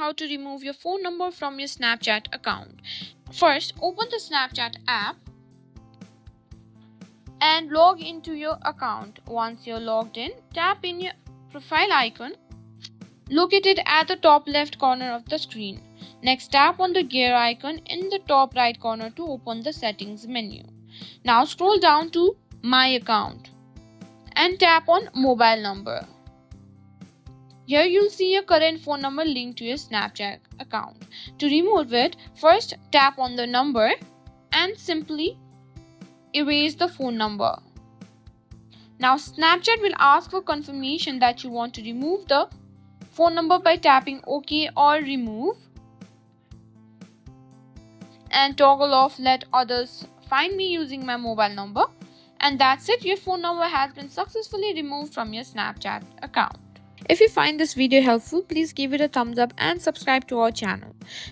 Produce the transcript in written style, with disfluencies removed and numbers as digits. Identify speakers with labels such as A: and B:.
A: how to remove your phone number from your Snapchat account. First, open the Snapchat app and log into your account. Once you're logged in, tap in your profile icon located at the top left corner of the screen. Next, tap on the gear icon in the top right corner to open the settings menu. Now scroll down to My Account and tap on Mobile Number. Here you'll see your current phone number linked to your Snapchat account. To remove it, first tap on the number and simply erase the phone number. Now Snapchat will ask for confirmation that you want to remove the phone number by tapping OK or Remove and toggle off Let Others Find Me using my mobile number. And that's it, your phone number has been successfully removed from your Snapchat account. If you find this video helpful, please give it a thumbs up and subscribe to our channel.